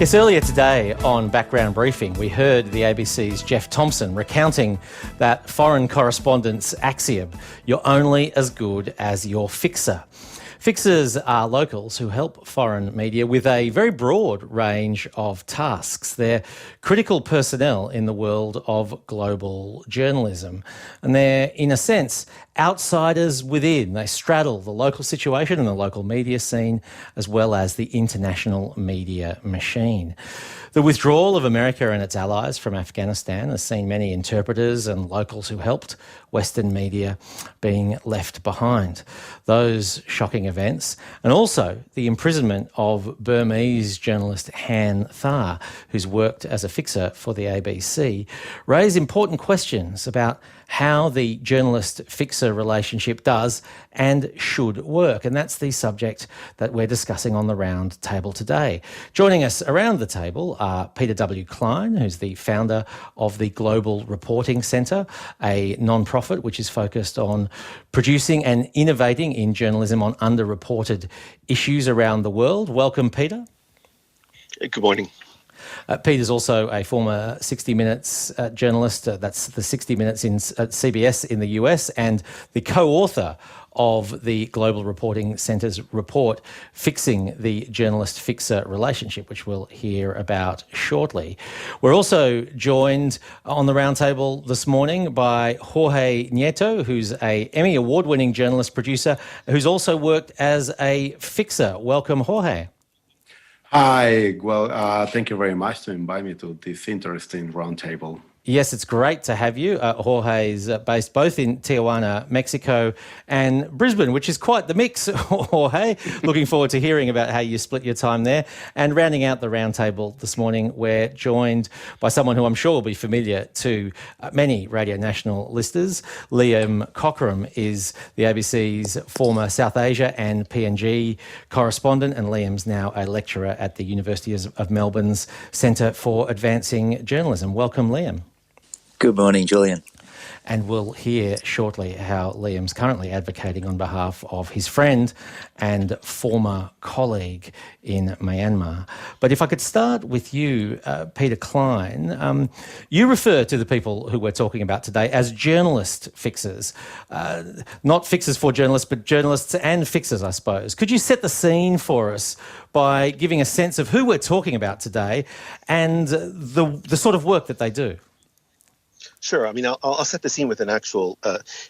Yes, earlier today on Background Briefing, we heard the ABC's Jeff Thompson recounting that foreign correspondent's axiom, you're only as good as your fixer. Fixers are locals who help foreign media with a very broad range of tasks. They're critical personnel in the world of global journalism. And they're, in a sense, outsiders within. They straddle the local situation and the local media scene, as well as the international media machine. The withdrawal of America and its allies from Afghanistan has seen many interpreters and locals who helped Western media being left behind. Those shocking events, and also the imprisonment of Burmese journalist Han Thar, who's worked as a fixer for the ABC, raise important questions about how the journalist-fixer relationship does and should work. And that's the subject that we're discussing on the round table today. Joining us around the table are Peter W. Klein, who's the founder of the Global Reporting Centre, a non-profit which is focused on producing and innovating in journalism on underreported issues around the world. Welcome, Peter. Good morning. Peter's also a former 60 Minutes journalist. That's the 60 Minutes at CBS in the US, and the co-author of the Global Reporting Centre's report, Fixing the Journalist-Fixer Relationship, which we'll hear about shortly. We're also joined on the roundtable this morning by Jorge Nieto, who's a Emmy Award-winning journalist producer who's also worked as a fixer. Welcome, Jorge. Hi. Well, thank you very much to invite me to this interesting roundtable. Yes, it's great to have you. Jorge is based both in Tijuana, Mexico, and Brisbane, which is quite the mix, Jorge. Looking forward to hearing about how you split your time there. And rounding out the roundtable this morning, we're joined by someone who I'm sure will be familiar to many Radio National listeners. Liam Cockram is the ABC's former South Asia and PNG correspondent, and Liam's now a lecturer at the University of Melbourne's Centre for Advancing Journalism. Welcome, Liam. Good morning, Julian. And we'll hear shortly how Liam's currently advocating on behalf of his friend and former colleague in Myanmar. But if I could start with you, Peter Klein, you refer to the people who we're talking about today as journalist fixers. Not fixers for journalists, but journalists and fixers, I suppose. Could you set the scene for us by giving a sense of who we're talking about today and the sort of work that they do? Sure. I mean, I'll set the scene with an actual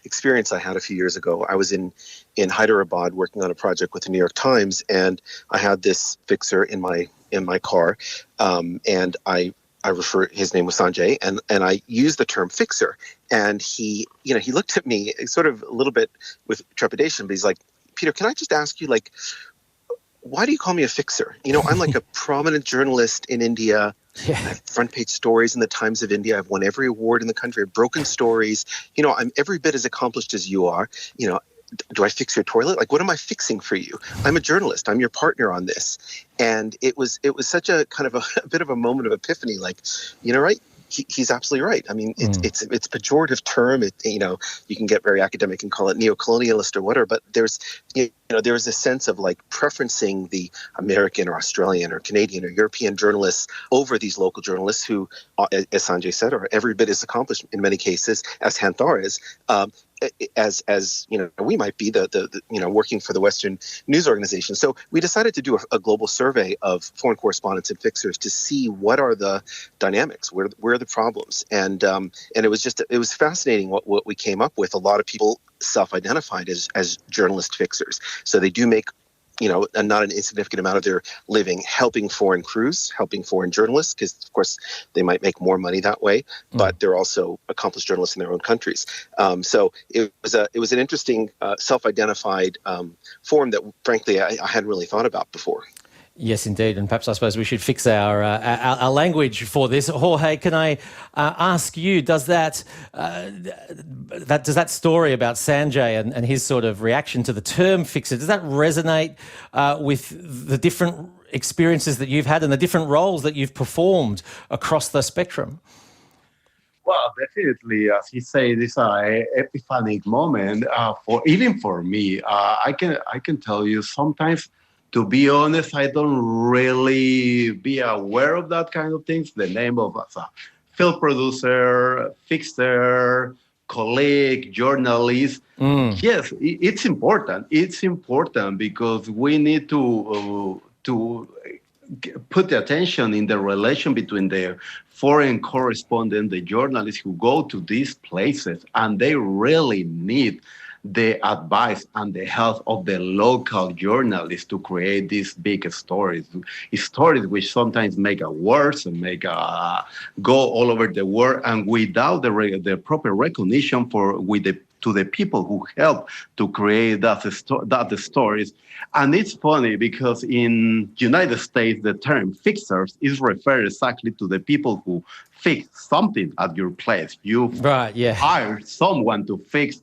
experience I had a few years ago. I was in Hyderabad working on a project with the New York Times, and I had this fixer in my car, and I refer, his name was Sanjay, and I used the term fixer, and he looked at me sort of a little bit with trepidation, but he's like, Peter, can I just ask you, like, why do you call me a fixer? I'm like a prominent journalist in India. Yeah. I have front page stories in the Times of India. I've won every award in the country. I've broken stories. I'm every bit as accomplished as you are. Do I fix your toilet? Like, what am I fixing for you? I'm a journalist. I'm your partner on this. And it was such a kind of a bit of a moment of epiphany. Like, right? He's absolutely right. I mean, it's a pejorative term. You can get very academic and call it neocolonialist or whatever. But there's a sense of like preferencing the American or Australian or Canadian or European journalists over these local journalists who, as Sanjay said, are every bit as accomplished in many cases as Han Thar is. As we might be the working for the Western news organization. So we decided to do a global survey of foreign correspondents and fixers to see what are the dynamics, where are the problems, and it was fascinating what we came up with. A lot of people self-identified as journalist fixers, so they do make not an insignificant amount of their living helping foreign crews, helping foreign journalists, because of course they might make more money that way, but they're also accomplished journalists in their own countries. So it was an interesting self-identified form that frankly I hadn't really thought about before. Yes, indeed, and perhaps I suppose we should fix our language for this. Jorge, can I ask you? Does that story about Sanjay and his sort of reaction to the term fixer, does that resonate with the different experiences that you've had and the different roles that you've performed across the spectrum? Well, definitely, as he said, this is an epiphanic moment for me. I can tell you sometimes to be honest, I don't really be aware of that kind of things. The name of as a film producer, fixer, colleague, journalist. Yes, it's important. It's important because we need to put the attention in the relation between the foreign correspondent, the journalists who go to these places, and they really need the advice and the help of the local journalists to create these big stories which sometimes make a worse and make go all over the world, and without the proper recognition to the people who help to create that stories. And it's funny because in United States, the term fixers is referred exactly to the people who fix something at your place. You hire someone to fix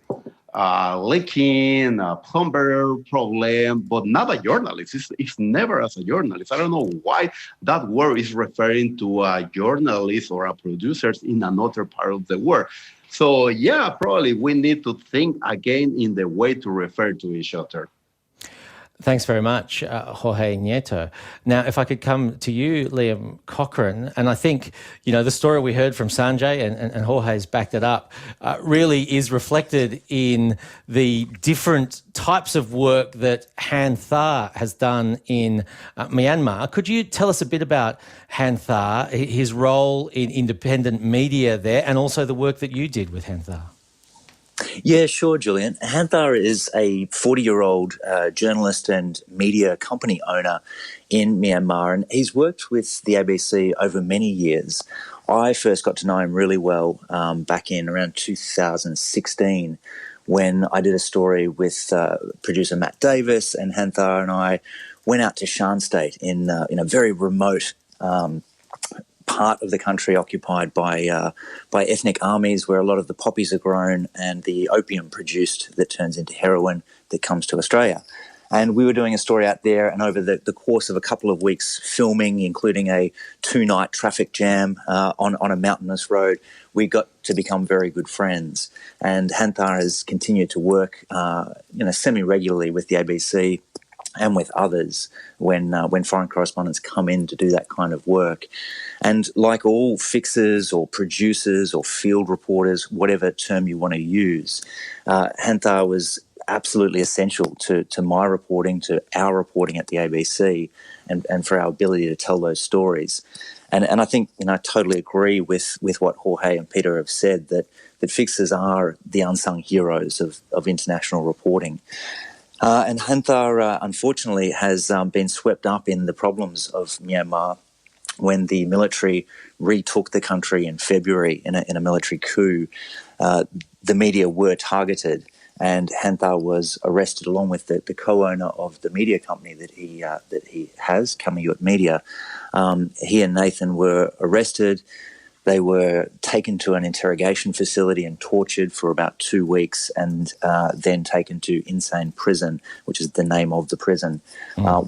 leaking, a plumber problem, but not a journalist. It's never as a journalist. I don't know why that word is referring to a journalist or a producer in another part of the world. So yeah, probably we need to think again in the way to refer to each other. Thanks very much, Jorge Nieto. Now, if I could come to you, Liam Cochrane, and I think, the story we heard from Sanjay, and Jorge's backed it up, really is reflected in the different types of work that Han Tha has done in Myanmar. Could you tell us a bit about Han Tha, his role in independent media there, and also the work that you did with Han Tha? Yeah, sure, Julian. Han Tha is a 40-year-old journalist and media company owner in Myanmar, and he's worked with the ABC over many years. I first got to know him really well back in around 2016 when I did a story with producer Matt Davis, and Han Tha and I went out to Shan State in a very remote part of the country occupied by ethnic armies, where a lot of the poppies are grown and the opium produced that turns into heroin that comes to Australia. And we were doing a story out there, and over the course of a couple of weeks filming, including a 2-night traffic jam on a mountainous road, we got to become very good friends. And Han Tha has continued to work semi-regularly with the ABC and with others when foreign correspondents come in to do that kind of work. And like all fixers or producers or field reporters, whatever term you want to use, Han Tha was absolutely essential to my reporting, to our reporting at the ABC, and for our ability to tell those stories. And I think I totally agree with what Jorge and Peter have said, that fixers are the unsung heroes of international reporting. And Han Tha, unfortunately, has been swept up in the problems of Myanmar when the military retook the country in February in a military coup. The media were targeted, and Han Tha was arrested along with the co-owner of the media company that he has, Kamiyut Media. He and Nathan were arrested. They were taken to an interrogation facility and tortured for about 2 weeks, and then taken to Insane Prison, which is the name of the prison,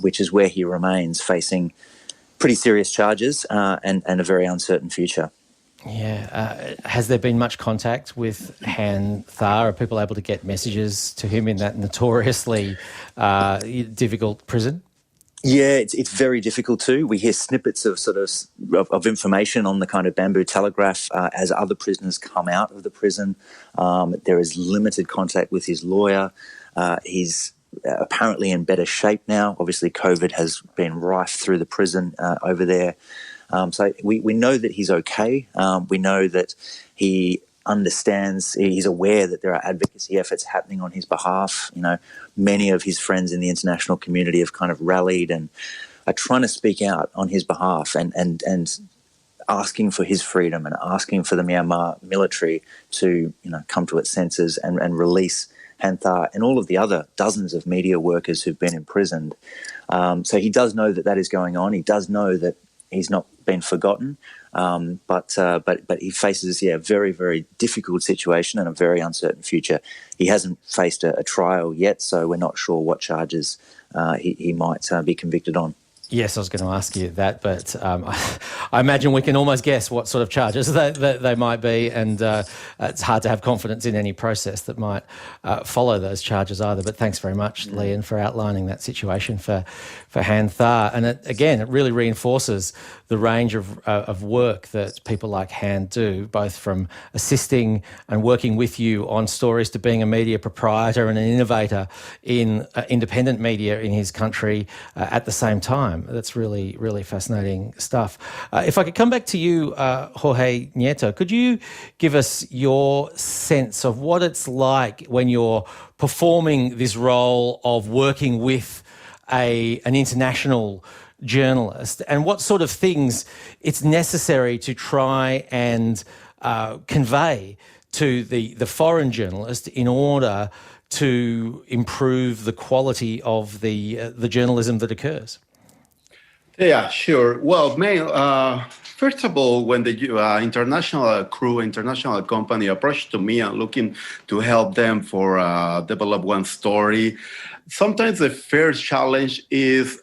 which is where he remains, facing pretty serious charges and a very uncertain future. Yeah. Has there been much contact with Han Tha? Are people able to get messages to him in that notoriously difficult prison? Yeah, it's very difficult too. We hear snippets of information on the kind of bamboo telegraph as other prisoners come out of the prison. There is limited contact with his lawyer. He's apparently in better shape now. Obviously, COVID has been rife through the prison over there. So we know that he's okay. We know that he understands, he's aware that there are advocacy efforts happening on his behalf. Many of his friends in the international community have kind of rallied and are trying to speak out on his behalf and asking for his freedom and asking for the Myanmar military to come to its senses and release Han Tha and all of the other dozens of media workers who've been imprisoned. So he does know that is going on. He does know that he's not been forgotten, but he faces a very, very difficult situation and a very uncertain future. He hasn't faced a trial yet, so we're not sure what charges he might be convicted on. Yes, I was going to ask you that, but I imagine we can almost guess what sort of charges they might be, and it's hard to have confidence in any process that might follow those charges either. But thanks very much, Lian, for outlining that situation for Han Tha. And it really reinforces the range of work that people like Han do, both from assisting and working with you on stories to being a media proprietor and an innovator in independent media in his country at the same time. That's really, really fascinating stuff. If I could come back to you, Jorge Nieto, could you give us your sense of what it's like when you're performing this role of working with an international journalist, and what sort of things it's necessary to try and convey to the foreign journalist in order to improve the quality of the journalism that occurs? Yeah, sure. Well, first of all, when the international company approached to me and looking to help them for develop one story, sometimes the first challenge is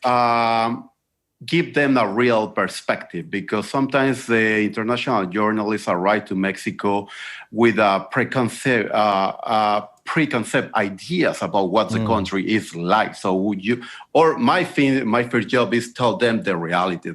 give them a real perspective, because sometimes the international journalists arrive to Mexico with a preconceived ideas about what the country is like. So my first job is tell them the reality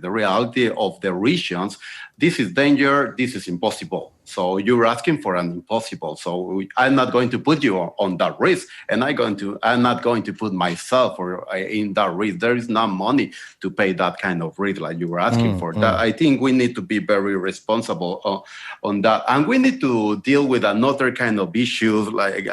of the regions. This is danger, this is impossible. So you're asking for an impossible. So I'm not going to put you on that risk, and I'm not going to put myself in that risk. There is not money to pay that kind of risk like you were asking for. That I think we need to be very responsible on that, and we need to deal with another kind of issues, like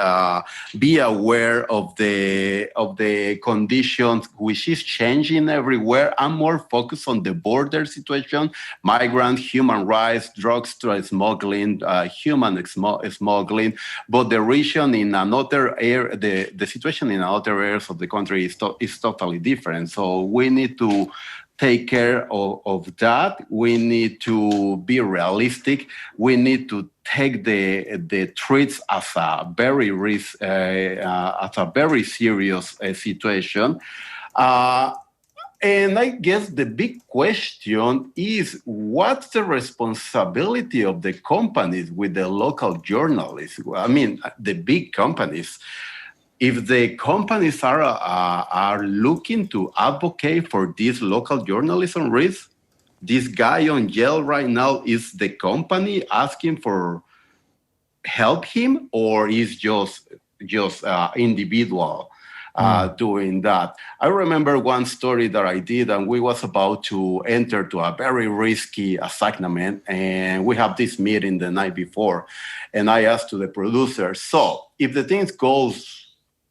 be aware of the conditions which is changing everywhere. I'm more focused on the border situation, migrants, human rights, drugs smuggling, human smuggling, but the region in another area, the situation in other areas of the country is totally different. So we need to take care of that. We need to be realistic. We need to take the threats as a very serious situation. And I guess the big question is, what's the responsibility of the companies with the local journalists? I mean, the big companies. If the companies are looking to advocate for this local journalism risk, this guy on jail right now, is the company asking for help him, or is just individual doing that? I remember one story that I did, and we was about to enter to a very risky assignment, and we have this meeting the night before, and I asked to the producer, so if the things goes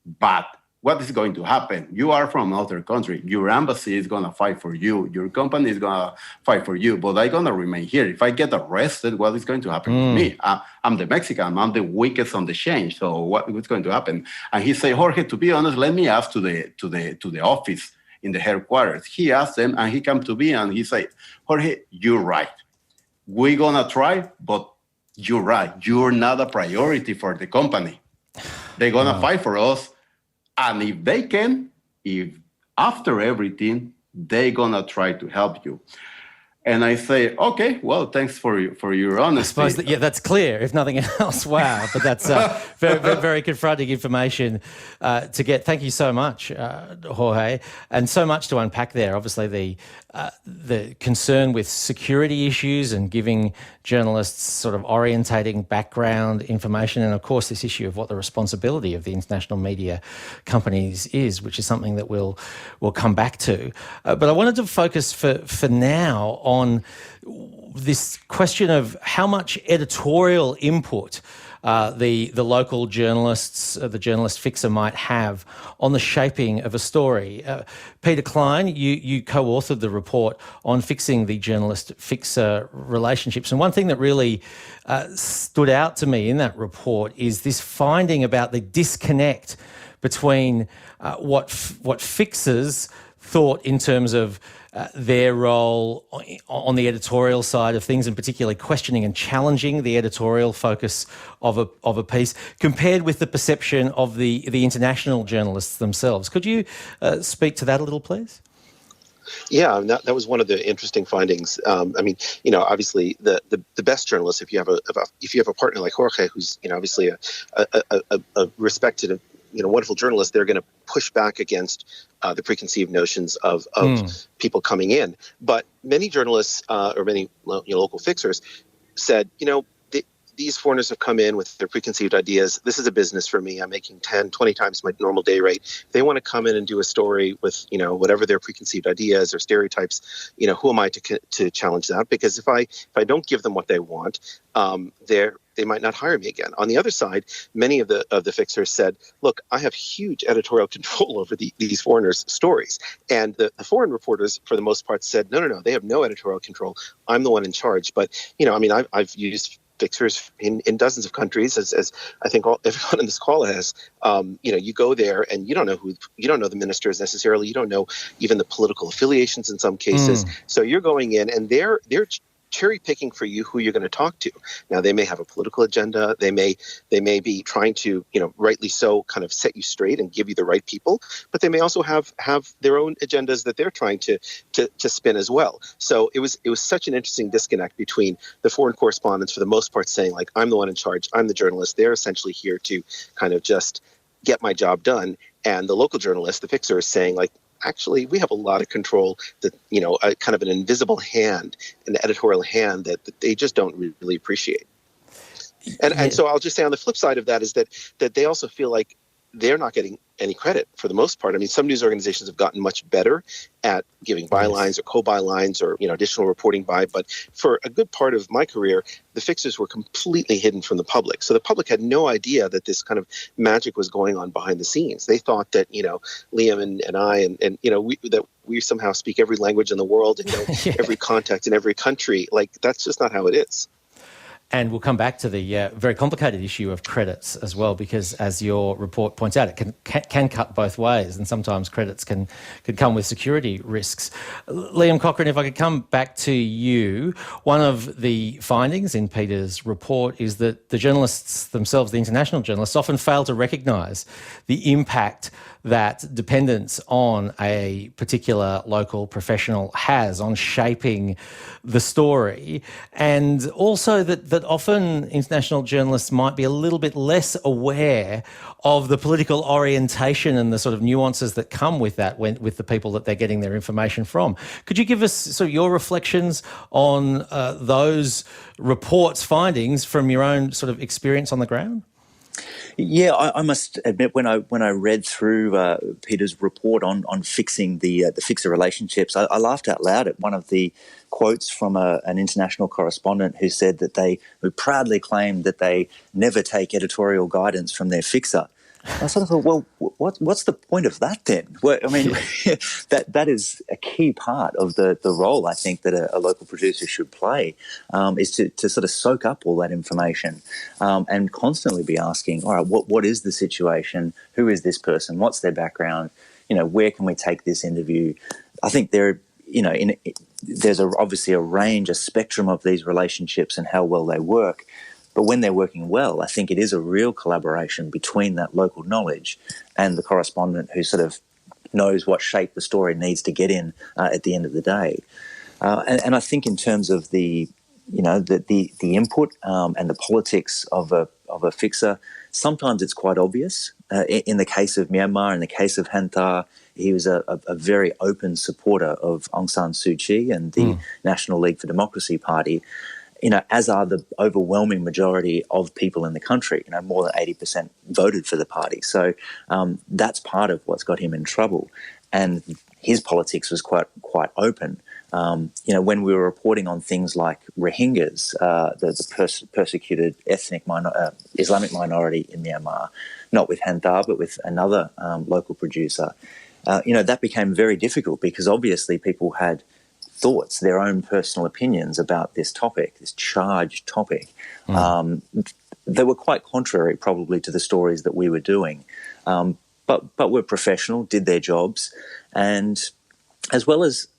bad, what is going to happen? You are from another country. Your embassy is going to fight for you. Your company is going to fight for you, but I'm going to remain here. If I get arrested, what is going to happen to me? I'm the Mexican. I'm the weakest on the chain. So what's going to happen? And he said, Jorge, to be honest, let me ask to the office in the headquarters. He asked them, and he came to me and he said, Jorge, you're right. We're going to try, but you're right. You're not a priority for the company. They're going to fight for us. And if after everything, they're going to try to help you. And I say, okay, well, thanks for your honesty. I suppose that's clear, if nothing else. Wow, but that's very, very confronting information to get. Thank you so much, Jorge, and so much to unpack there. Obviously, the concern with security issues and giving journalists sort of orientating background information, and of course this issue of what the responsibility of the international media companies is, which is something that we'll come back to. But I wanted to focus for now on this question of how much editorial input the local journalists, the journalist fixer might have on the shaping of a story. Peter Klein, you co-authored the report on fixing the journalist-fixer relationships. And one thing that really stood out to me in that report is this finding about the disconnect between what fixers thought in terms of their role on the editorial side of things, and particularly questioning and challenging the editorial focus of a piece, compared with the perception of the international journalists themselves. Could you speak to that a little, please? Yeah, and that was one of the interesting findings. I mean, obviously the best journalist, if you have a partner like Jorge, who's obviously a respected, wonderful journalist, they're going to push back against the preconceived notions of people coming in. But many journalists or many local fixers said, these foreigners have come in with their preconceived ideas. This is a business for me. I'm making 10, 20 times my normal day rate. They want to come in and do a story with, whatever their preconceived ideas or stereotypes. Who am I to challenge that? Because if I don't give them what they want, they might not hire me again. On the other side, many of the fixers said, look, I have huge editorial control over these foreigners' stories. And the foreign reporters, for the most part, said, no, they have no editorial control. I'm the one in charge. But, I've used fixers in dozens of countries, as I think everyone in this call has. You go there and you don't know the ministers necessarily. You don't know even the political affiliations in some cases. So you're going in and they're cherry picking for you who you're going to talk to. Now, they may have a political agenda. They may be trying to, rightly so, kind of set you straight and give you the right people. But they may also have their own agendas that they're trying to spin as well. So it was such an interesting disconnect between the foreign correspondents, for the most part, saying, like, I'm the one in charge. I'm the journalist. They're essentially here to kind of just get my job done. And the local journalist, the fixer, is saying, like, actually, we have a lot of control, that a kind of an invisible hand, an editorial hand that they just don't really appreciate. And so I'll just say on the flip side of that is that they also feel like they're not getting any credit for the most part. I mean, some news organizations have gotten much better at giving bylines or co-bylines or additional reporting by. But for a good part of my career, the fixers were completely hidden from the public. So the public had no idea that this kind of magic was going on behind the scenes. They thought that Liam and I and that we somehow speak every language in the world and every contact in every country. Like, that's just not how it is. And we'll come back to the very complicated issue of credits as well, because as your report points out, it can cut both ways, and sometimes credits can come with security risks. Liam Cochrane, if I could come back to you, one of the findings in Peter's report is that the journalists themselves, the international journalists, often fail to recognise the impact that dependence on a particular local professional has on shaping the story, and also that often international journalists might be a little bit less aware of the political orientation and the sort of nuances that come with that with the people that they're getting their information from. Could you give us sort of your reflections on those reports' findings from your own sort of experience on the ground? Yeah, I must admit, when I read through Peter's report on fixing the fixer relationships, I laughed out loud at one of the quotes from an international correspondent who said that who proudly claimed that they never take editorial guidance from their fixer. I sort of thought, well, what's the point of that then? Well, I mean, that is a key part of the role I think that a local producer should play, is to sort of soak up all that information and constantly be asking, all right, what is the situation? Who is this person? What's their background? Where can we take this interview? I think there's obviously a range, a spectrum of these relationships and how well they work. But when they're working well, I think it is a real collaboration between that local knowledge and the correspondent who sort of knows what shape the story needs to get in at the end of the day. And I think in terms of the input and the politics of a fixer, sometimes it's quite obvious. In the case of Myanmar, in the case of Han Tha, he was a very open supporter of Aung San Suu Kyi and the National League for Democracy Party. As are the overwhelming majority of people in the country. More than 80% voted for the party. So that's part of what's got him in trouble. And his politics was quite open. When we were reporting on things like Rohingyas, the persecuted ethnic Islamic minority in Myanmar, not with Han Tha, but with another local producer, that became very difficult because obviously people had thoughts, their own personal opinions about this topic, this charged topic. They were quite contrary probably to the stories that we were doing. But were professional, did their jobs. And as well as,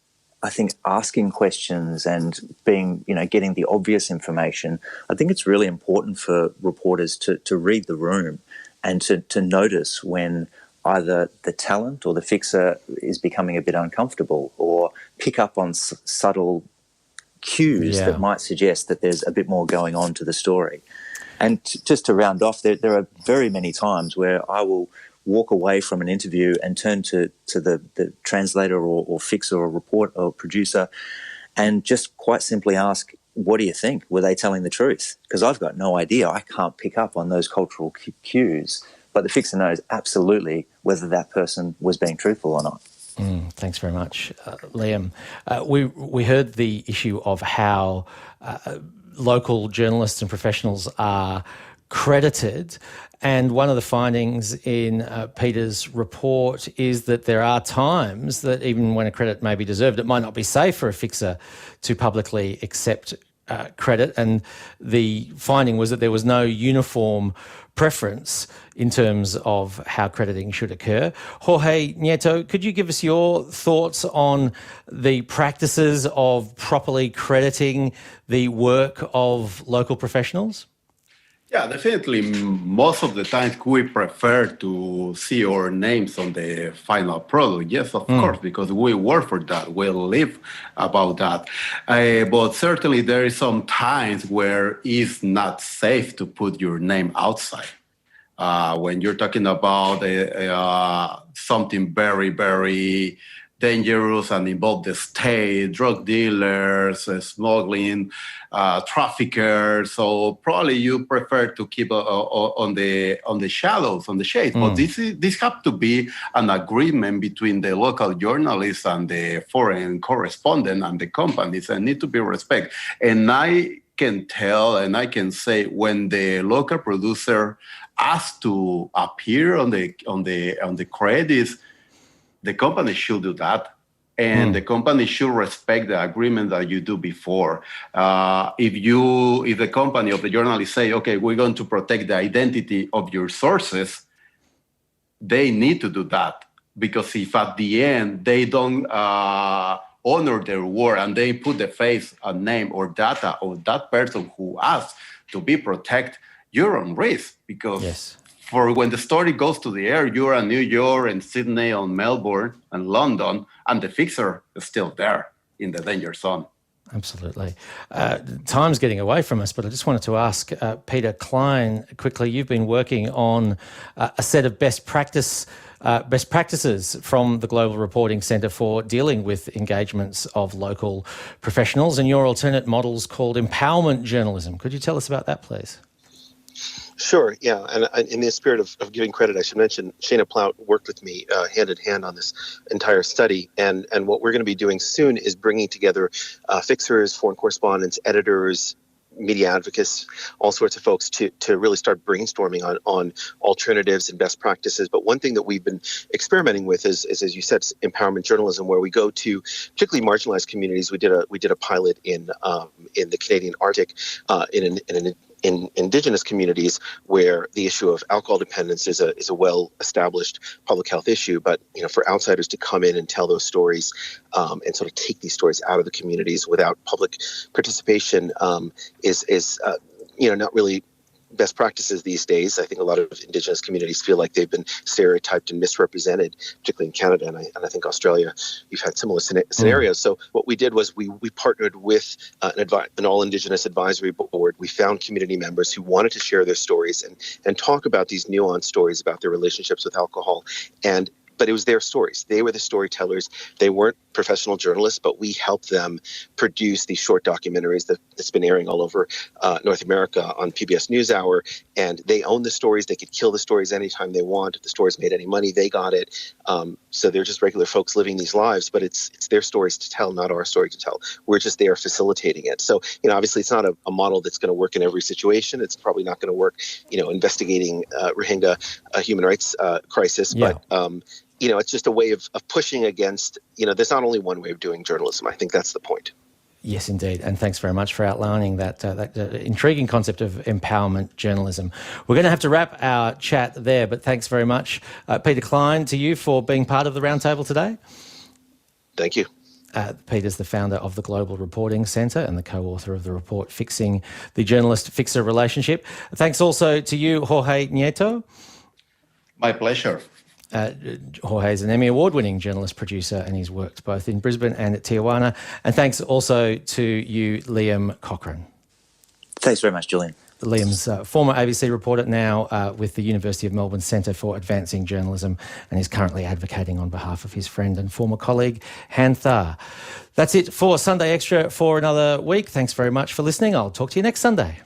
I think, asking questions and getting the obvious information, I think it's really important for reporters to read the room and to notice when either the talent or the fixer is becoming a bit uncomfortable or pick up on subtle cues that might suggest that there's a bit more going on to the story. And just to round off, there are very many times where I will walk away from an interview and turn to the translator or fixer or reporter or producer and just quite simply ask, what do you think? Were they telling the truth? Because I've got no idea. I can't pick up on those cultural cues. But the fixer knows absolutely whether that person was being truthful or not. Thanks very much, Liam. We heard the issue of how local journalists and professionals are credited, and one of the findings in Peter's report is that there are times that even when a credit may be deserved, it might not be safe for a fixer to publicly accept credit, and the finding was that there was no uniform preference in terms of how crediting should occur. Jorge Nieto, could you give us your thoughts on the practices of properly crediting the work of local professionals? Yeah, definitely. Most of the times we prefer to see our names on the final product. Yes, of course, because we work for that. We live about that. But certainly there is some times where it's not safe to put your name outside. When you're talking about something very, very dangerous and involve the state, drug dealers, smuggling, traffickers. So probably you prefer to keep on the shadows, on the shade. But this has to be an agreement between the local journalists and the foreign correspondent and the companies, and need to be respect. And I can tell and I can say when the local producer asks to appear on the credits, the company should do that, and the company should respect the agreement that you do before. If the company of the journalist say, okay, we're going to protect the identity of your sources, they need to do that, because if at the end they don't honor their word and they put the face, a name or data of that person who asked to be protected, you're on risk, because for when the story goes to the air, you're in New York and Sydney and Melbourne and London, and the fixer is still there in the danger zone. Absolutely. Time's getting away from us, but I just wanted to ask Peter Klein quickly. You've been working on a set of best practices from the Global Reporting Centre for dealing with engagements of local professionals, and your alternate model's called empowerment journalism. Could you tell us about that, please? Sure, yeah. And in the spirit of giving credit, I should mention Shana Plout worked with me hand in hand on this entire study. And what we're going to be doing soon is bringing together fixers, foreign correspondents, editors, media advocates, all sorts of folks to really start brainstorming on alternatives and best practices. But one thing that we've been experimenting with is as you said, empowerment journalism, where we go to particularly marginalized communities. We did a pilot in the Canadian Arctic in Indigenous communities, where the issue of alcohol dependence is a well-established public health issue. But for outsiders to come in and tell those stories and sort of take these stories out of the communities without public participation is not really best practices these days. I think a lot of Indigenous communities feel like they've been stereotyped and misrepresented, particularly in Canada, and I think Australia, you've had similar scenarios. So what we did was we partnered with an all-Indigenous advisory board. We found community members who wanted to share their stories and talk about these nuanced stories about their relationships with alcohol. But it was their stories. They were the storytellers. They weren't professional journalists, but we helped them produce these short documentaries that's been airing all over North America on PBS NewsHour. And they own the stories. They could kill the stories anytime they want. If the stories made any money, they got it. So they're just regular folks living these lives, but it's their stories to tell, not our story to tell. We're just there facilitating it. So, obviously it's not a model that's going to work in every situation. It's probably not going to work, investigating Rohingya human rights crisis, but it's just a way of pushing against, there's not only one way of doing journalism. I think that's the point. Yes, indeed. And thanks very much for outlining that intriguing concept of empowerment journalism. We're going to have to wrap our chat there, but thanks very much, Peter Klein, to you for being part of the roundtable today. Thank you. Peter's the founder of the Global Reporting Centre and the co-author of the report Fixing the Journalist-Fixer Relationship. Thanks also to you, Jorge Nieto. My pleasure. Jorge is an Emmy Award-winning journalist, producer, and he's worked both in Brisbane and at Tijuana. And thanks also to you, Liam Cochrane. Thanks very much, Julian. Liam's former ABC reporter, now with the University of Melbourne Centre for Advancing Journalism, and is currently advocating on behalf of his friend and former colleague, Han Tha. That's it for Sunday Extra for another week. Thanks very much for listening. I'll talk to you next Sunday.